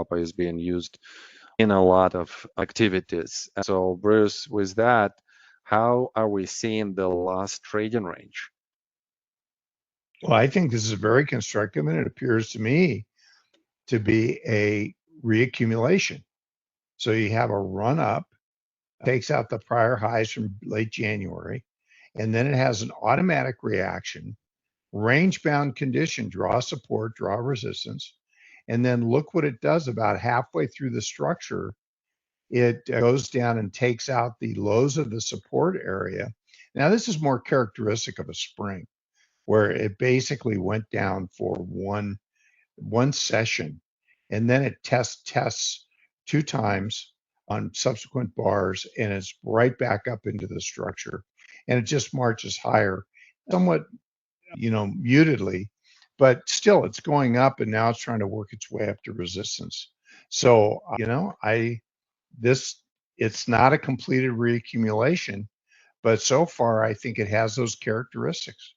copper is being used in a lot of activities. So Bruce, with that, how are we seeing the last trading range? Well, I think this is very constructive, and it appears to me to be a reaccumulation. So you have a run up, takes out the prior highs from late January, and then it has an automatic reaction, range bound condition, draw support, draw resistance. And then look what it does about halfway through the structure. It goes down and takes out the lows of the support area. Now, this is more characteristic of a spring where it basically went down for one session, and then it tests 2 times on subsequent bars, and it's right back up into the structure, and it just marches higher, somewhat, mutedly, but still it's going up, and now it's trying to work its way up to resistance. So, I this it's not a completed reaccumulation, but so far I think it has those characteristics.